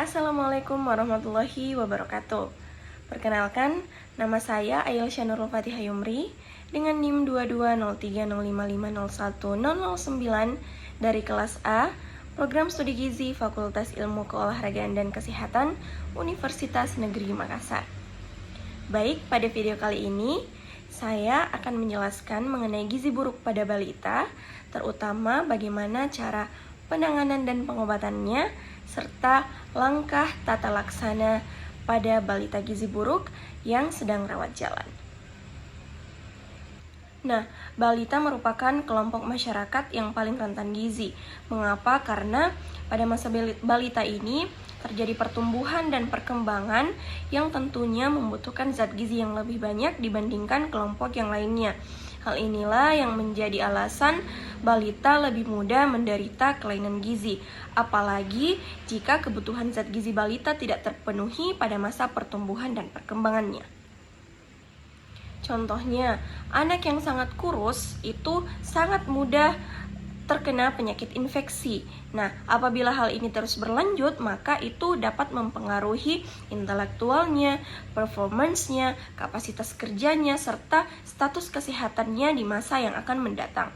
Assalamualaikum warahmatullahi wabarakatuh. Perkenalkan, nama saya Ailyasha Nurul Fatihah Yumri dengan NIM 220305501009 dari kelas A, Program Studi Gizi Fakultas Ilmu Keolahragaan dan Kesehatan Universitas Negeri Makassar. Baik, pada video kali ini saya akan menjelaskan mengenai gizi buruk pada balita, terutama bagaimana cara penanganan dan pengobatannya, serta langkah tata laksana pada balita gizi buruk yang sedang rawat jalan. Nah, balita merupakan kelompok masyarakat yang paling rentan gizi. Mengapa? Karena pada masa balita ini terjadi pertumbuhan dan perkembangan yang tentunya membutuhkan zat gizi yang lebih banyak dibandingkan kelompok yang lainnya. Hal inilah yang menjadi alasan balita lebih mudah menderita kelainan gizi, apalagi jika kebutuhan zat gizi balita tidak terpenuhi pada masa pertumbuhan dan perkembangannya. Contohnya, anak yang sangat kurus itu sangat mudah terkena penyakit infeksi. Nah, apabila hal ini terus berlanjut, maka itu dapat mempengaruhi intelektualnya, performance-nya, kapasitas kerjanya, serta status kesehatannya di masa yang akan mendatang.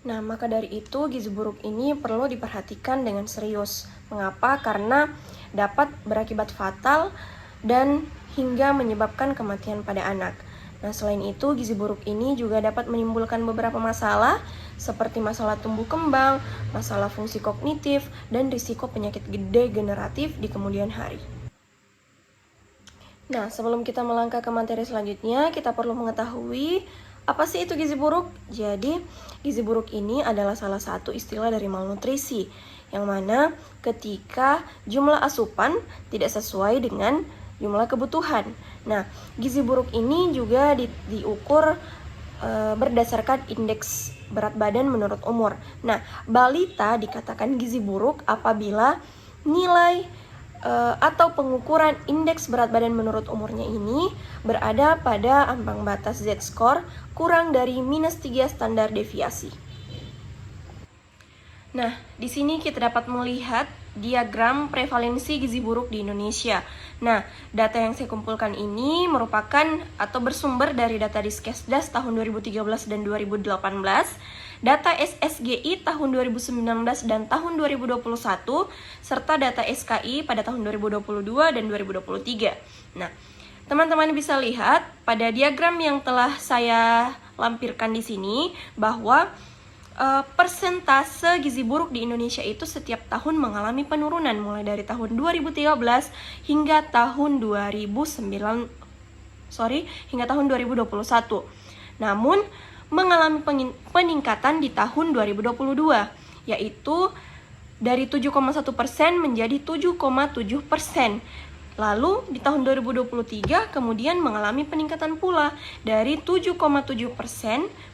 Nah, maka dari itu gizi buruk ini perlu diperhatikan dengan serius. Mengapa? Karena dapat berakibat fatal dan hingga menyebabkan kematian pada anak. Nah, selain itu, gizi buruk ini juga dapat menimbulkan beberapa masalah seperti masalah tumbuh kembang, masalah fungsi kognitif, dan risiko penyakit degeneratif di kemudian hari. Nah, sebelum kita melangkah ke materi selanjutnya, kita perlu mengetahui apa sih itu gizi buruk? Jadi, gizi buruk ini adalah salah satu istilah dari malnutrisi, yang mana ketika jumlah asupan tidak sesuai dengan jumlah kebutuhan. Nah, gizi buruk ini juga diukur berdasarkan indeks berat badan menurut umur. Nah, balita dikatakan gizi buruk apabila nilai atau pengukuran indeks berat badan menurut umurnya ini berada pada ambang batas Z-score kurang dari -3 standar deviasi. Nah, di sini kita dapat melihat diagram prevalensi gizi buruk di Indonesia. Nah, data yang saya kumpulkan ini merupakan atau bersumber dari data Diskesdas tahun 2013 dan 2018, data SSGI tahun 2019 dan tahun 2021, serta data SKI pada tahun 2022 dan 2023. Nah, teman-teman bisa lihat pada diagram yang telah saya lampirkan di sini bahwa persentase gizi buruk di Indonesia itu setiap tahun mengalami penurunan mulai dari tahun 2013 hingga tahun 2021. Namun mengalami peningkatan di tahun 2022, yaitu dari 7,1% menjadi 7,7%. Lalu di tahun 2023 kemudian mengalami peningkatan pula dari 7,7%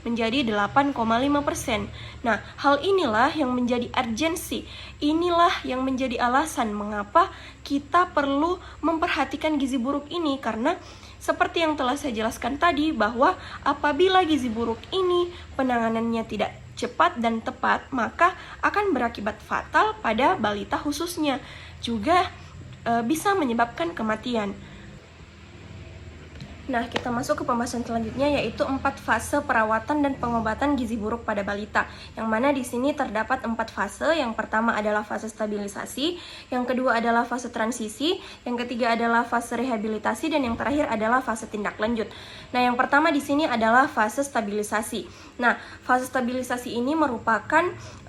menjadi 8,5%. Nah, hal inilah yang menjadi urgensi. Inilah yang menjadi alasan mengapa kita perlu memperhatikan gizi buruk ini, karena seperti yang telah saya jelaskan tadi bahwa apabila gizi buruk ini penanganannya tidak cepat dan tepat, maka akan berakibat fatal pada balita khususnya. Juga bisa menyebabkan kematian. Nah, kita masuk ke pembahasan selanjutnya, yaitu 4 fase perawatan dan pengobatan gizi buruk pada balita, yang mana di sini terdapat 4 fase. Yang pertama adalah fase stabilisasi, yang kedua adalah fase transisi, yang ketiga adalah fase rehabilitasi, dan yang terakhir adalah fase tindak lanjut. Nah, yang pertama di sini adalah fase stabilisasi. Nah, fase stabilisasi ini merupakan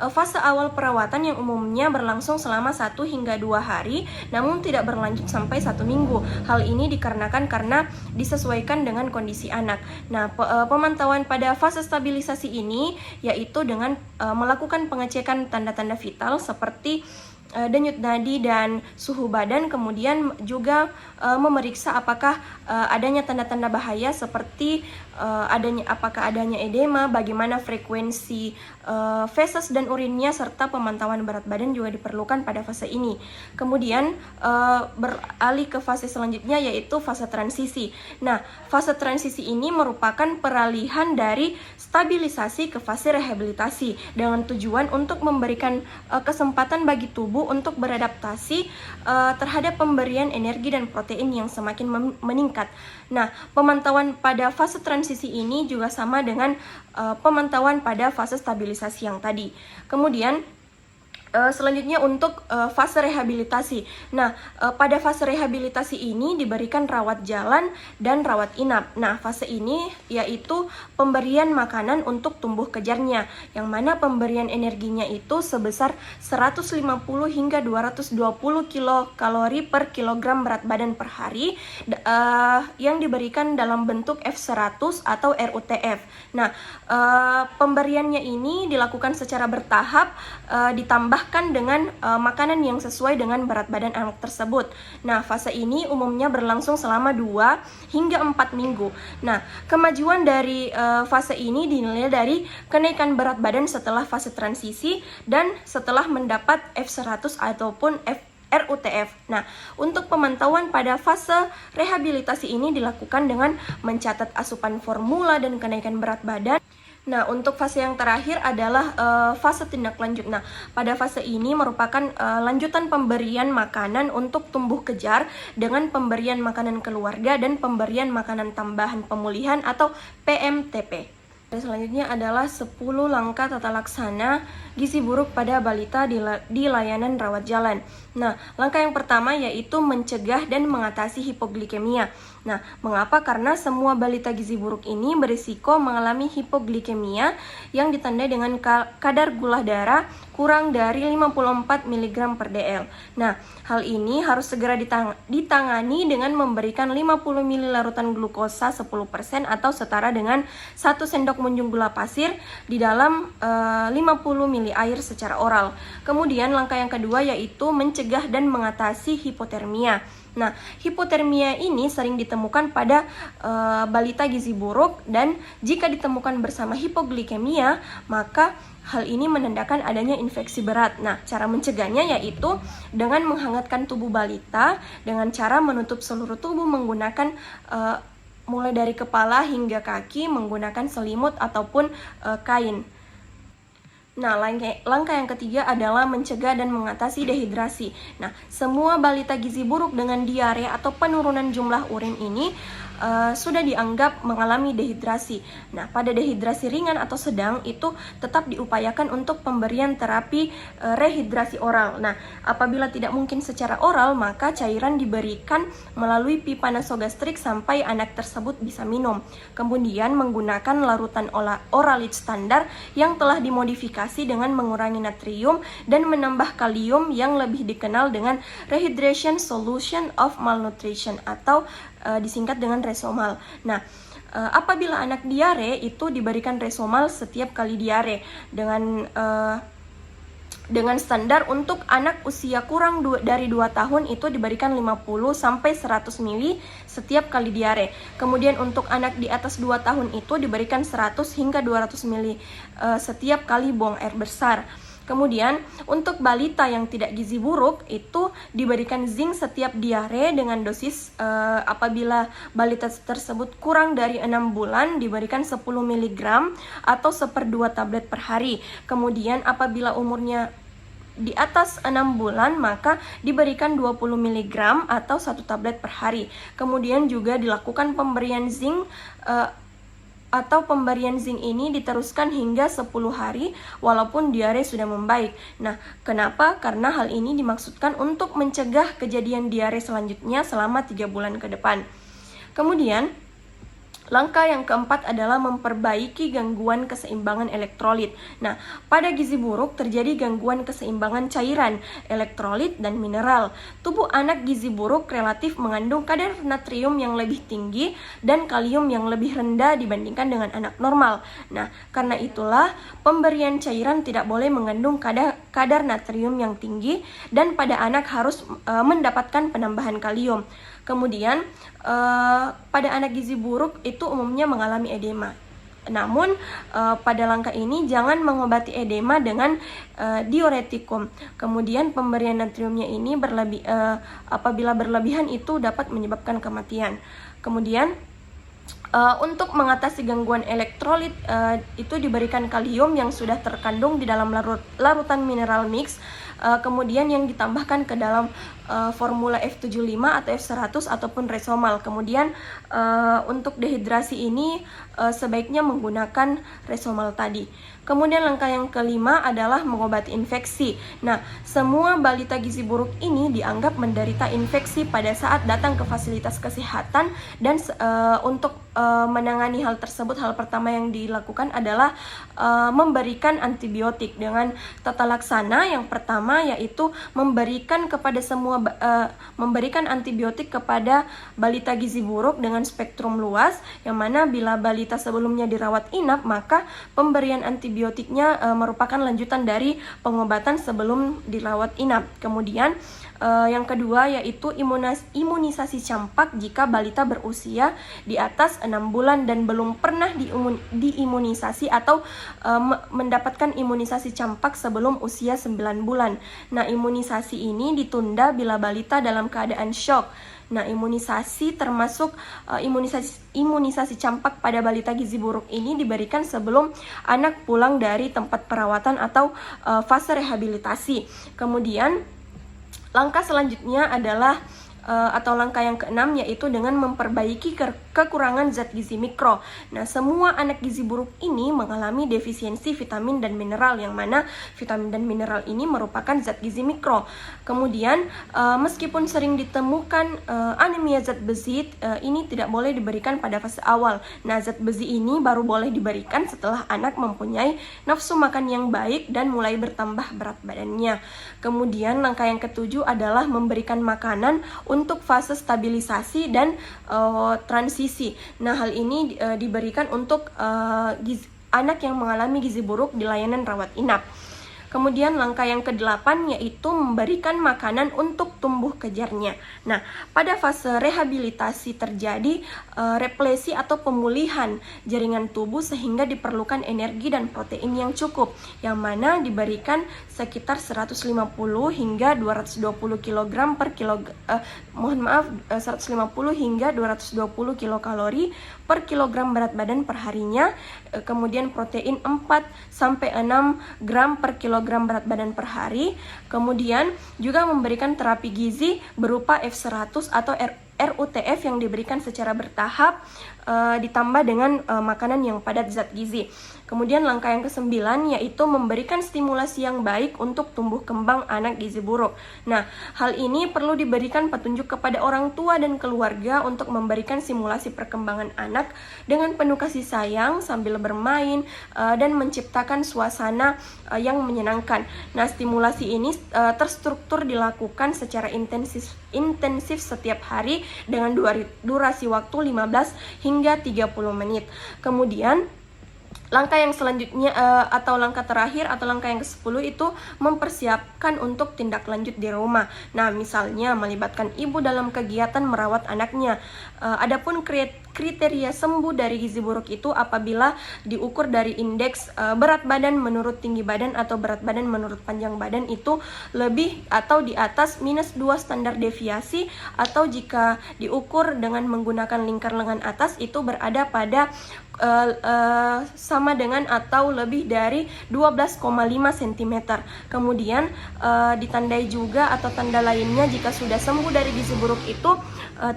fase awal perawatan yang umumnya berlangsung selama 1 hingga 2 hari, namun tidak berlanjut sampai 1 minggu. Hal ini dikarenakan karena disesuaikan dengan kondisi anak. Nah, pemantauan pada fase stabilisasi ini yaitu dengan melakukan pengecekan tanda-tanda vital seperti denyut nadi dan suhu badan, kemudian juga memeriksa apakah adanya tanda-tanda bahaya seperti apakah adanya edema, bagaimana frekuensi feses dan urinnya, serta pemantauan berat badan juga diperlukan pada fase ini. Kemudian beralih ke fase selanjutnya, yaitu fase transisi. Nah, fase transisi ini merupakan peralihan dari stabilisasi ke fase rehabilitasi dengan tujuan untuk memberikan kesempatan bagi tubuh tubuh untuk beradaptasi terhadap pemberian energi dan protein yang semakin meningkat. Nah, pemantauan pada fase transisi ini juga sama dengan pemantauan pada fase stabilisasi yang tadi. Kemudian selanjutnya untuk fase rehabilitasi. Nah, pada fase rehabilitasi ini diberikan rawat jalan dan rawat inap. Nah, fase ini yaitu pemberian makanan untuk tumbuh kejarnya, yang mana pemberian energinya itu sebesar 150 hingga 220 kilokalori per kilogram berat badan per hari, yang diberikan dalam bentuk F100 atau RUTF. Nah, pemberiannya ini dilakukan secara bertahap, ditambah dengan makanan yang sesuai dengan berat badan anak tersebut. Nah, fase ini umumnya berlangsung selama 2 hingga 4 minggu. Nah, kemajuan dari fase ini dinilai dari kenaikan berat badan setelah fase transisi dan setelah mendapat F100 ataupun RUTF. Nah, untuk pemantauan pada fase rehabilitasi ini dilakukan dengan mencatat asupan formula dan kenaikan berat badan. Nah, untuk fase yang terakhir adalah fase tindak lanjut. Nah, pada fase ini merupakan lanjutan pemberian makanan untuk tumbuh kejar dengan pemberian makanan keluarga dan pemberian makanan tambahan pemulihan atau PMTP. Selanjutnya adalah 10 langkah tata laksana gizi buruk pada balita di layanan rawat jalan. Nah, langkah yang pertama yaitu mencegah dan mengatasi hipoglikemia. Nah, mengapa? Karena semua balita gizi buruk ini berisiko mengalami hipoglikemia yang ditandai dengan kadar gula darah kurang dari 54 mg per dl. Nah, hal ini harus segera ditangani dengan memberikan 50 ml larutan glukosa 10% atau setara dengan 1 sendok munjung gula pasir di dalam 50 ml air secara oral. Kemudian langkah yang kedua yaitu mencegah dan mengatasi hipotermia. Nah, hipotermia ini sering ditemukan pada balita gizi buruk, dan jika ditemukan bersama hipoglikemia, maka hal ini menandakan adanya infeksi berat. Nah, cara mencegahnya yaitu dengan menghangatkan tubuh balita dengan cara menutup seluruh tubuh menggunakan mulai dari kepala hingga kaki menggunakan selimut ataupun kain. Nah, langkah yang ketiga adalah mencegah dan mengatasi dehidrasi. Nah, semua balita gizi buruk dengan diare atau penurunan jumlah urin ini sudah dianggap mengalami dehidrasi. Nah, pada dehidrasi ringan atau sedang itu tetap diupayakan untuk pemberian terapi rehidrasi oral. Nah, apabila tidak mungkin secara oral, maka cairan diberikan melalui pipa nasogastrik sampai anak tersebut bisa minum. Kemudian menggunakan larutan Oralit standar yang telah dimodifikasi dengan mengurangi natrium dan menambah kalium yang lebih dikenal dengan Rehydration Solution of Malnutrition atau disingkat dengan Resomal. Nah, apabila anak diare itu diberikan Resomal setiap kali diare dengan standar untuk anak usia kurang dari 2 tahun itu diberikan 50 sampai 100 ml setiap kali diare. Kemudian untuk anak di atas 2 tahun itu diberikan 100 hingga 200 ml setiap kali buang air besar. Kemudian untuk balita yang tidak gizi buruk itu diberikan zinc setiap diare dengan dosis apabila balita tersebut kurang dari 6 bulan diberikan 10 mg atau 1/2 tablet per hari. Kemudian apabila umurnya di atas 6 bulan maka diberikan 20 mg atau 1 tablet per hari. Kemudian juga dilakukan pemberian zinc atau pemberian zinc ini diteruskan hingga 10 hari walaupun diare sudah membaik. Nah, kenapa? Karena hal ini dimaksudkan untuk mencegah kejadian diare selanjutnya selama 3 bulan ke depan. Kemudian langkah yang keempat adalah memperbaiki gangguan keseimbangan elektrolit. Nah, pada gizi buruk terjadi gangguan keseimbangan cairan, elektrolit, dan mineral. Tubuh anak gizi buruk relatif mengandung kadar natrium yang lebih tinggi dan kalium yang lebih rendah dibandingkan dengan anak normal. Nah, karena itulah pemberian cairan tidak boleh mengandung kadar natrium yang tinggi dan pada anak harus mendapatkan penambahan kalium. Kemudian pada anak gizi buruk itu umumnya mengalami edema. Namun pada langkah ini jangan mengobati edema dengan diuretikum. Kemudian pemberian natriumnya ini apabila berlebihan itu dapat menyebabkan kematian. Kemudian untuk mengatasi gangguan elektrolit itu diberikan kalium yang sudah terkandung di dalam larutan mineral mix kemudian yang ditambahkan ke dalam formula F75 atau F100 ataupun Resomal. Kemudian untuk dehidrasi ini sebaiknya menggunakan Resomal tadi. Kemudian langkah yang kelima adalah mengobati infeksi. Nah, semua balita gizi buruk ini dianggap menderita infeksi pada saat datang ke fasilitas kesehatan, dan untuk menangani hal tersebut, hal pertama yang dilakukan adalah memberikan antibiotik dengan tata laksana. Yang pertama yaitu memberikan antibiotik kepada balita gizi buruk dengan spektrum luas, yang mana bila balita sebelumnya dirawat inap, maka pemberian antibiotiknya merupakan lanjutan dari pengobatan sebelum dirawat inap. Kemudian yang kedua yaitu imunisasi campak jika balita berusia di atas 6 bulan dan belum pernah diimunisasi atau mendapatkan imunisasi campak sebelum usia 9 bulan. Nah, imunisasi ini ditunda bila balita dalam keadaan shock. Nah, imunisasi termasuk imunisasi campak pada balita gizi buruk ini diberikan sebelum anak pulang dari tempat perawatan atau fase rehabilitasi. Kemudian langkah selanjutnya adalah atau langkah yang keenam yaitu dengan memperbaiki kekurangan zat gizi mikro. Nah, semua anak gizi buruk ini mengalami defisiensi vitamin dan mineral, yang mana vitamin dan mineral ini merupakan zat gizi mikro. Kemudian meskipun sering ditemukan anemia zat besi, ini tidak boleh diberikan pada fase awal. Nah, zat besi ini baru boleh diberikan setelah anak mempunyai nafsu makan yang baik dan mulai bertambah berat badannya. Kemudian langkah yang ketujuh adalah memberikan makanan untuk fase stabilisasi dan transisi. Nah, hal ini diberikan untuk anak yang mengalami gizi buruk di layanan rawat inap. Kemudian langkah yang ke-8 yaitu memberikan makanan untuk tumbuh kejarnya. Nah, pada fase rehabilitasi terjadi replesi atau pemulihan jaringan tubuh sehingga diperlukan energi dan protein yang cukup, yang mana diberikan sekitar 150 hingga 220 kg per 150 hingga 220 kilokalori per kilogram berat badan per harinya. Kemudian protein 4 sampai 6 gram per kilogram berat badan per hari. Kemudian juga memberikan terapi gizi berupa F100 atau RUTF yang diberikan secara bertahap, ditambah dengan makanan yang padat zat gizi. Kemudian langkah yang ke-9 yaitu memberikan stimulasi yang baik untuk tumbuh kembang anak gizi buruk. Nah, hal ini perlu diberikan petunjuk kepada orang tua dan keluarga untuk memberikan simulasi perkembangan anak dengan penuh kasih sayang sambil bermain dan menciptakan suasana yang menyenangkan. Nah, stimulasi ini terstruktur dilakukan secara intensif setiap hari dengan durasi waktu 15 hingga 30 menit. Kemudian langkah yang selanjutnya atau langkah terakhir atau langkah yang ke-10 itu mempersiapkan untuk tindak lanjut di rumah. Nah, misalnya melibatkan ibu dalam kegiatan merawat anaknya. Adapun kriteria sembuh dari gizi buruk itu apabila diukur dari indeks berat badan menurut tinggi badan atau berat badan menurut panjang badan itu lebih atau di atas -2 standar deviasi, atau jika diukur dengan menggunakan lingkar lengan atas itu berada pada sama dengan atau lebih dari 12,5 cm. Kemudian ditandai juga atau tanda lainnya jika sudah sembuh dari gizi buruk itu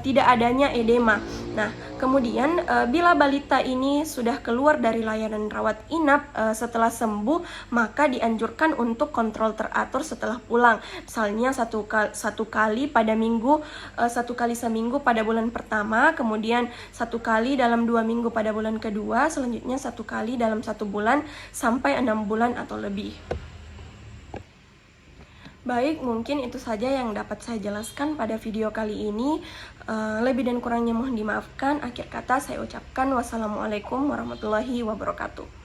tidak adanya edema. Nah, kemudian bila balita ini sudah keluar dari layanan rawat inap setelah sembuh, maka dianjurkan untuk kontrol teratur setelah pulang. Misalnya satu kali pada minggu, 1 kali seminggu pada bulan pertama, kemudian 1 kali dalam 2 minggu pada bulan kedua, selanjutnya 1 kali dalam 1 bulan sampai 6 bulan atau lebih. Baik, mungkin itu saja yang dapat saya jelaskan pada video kali ini. Lebih dan kurangnya mohon dimaafkan. Akhir kata saya ucapkan wassalamualaikum warahmatullahi wabarakatuh.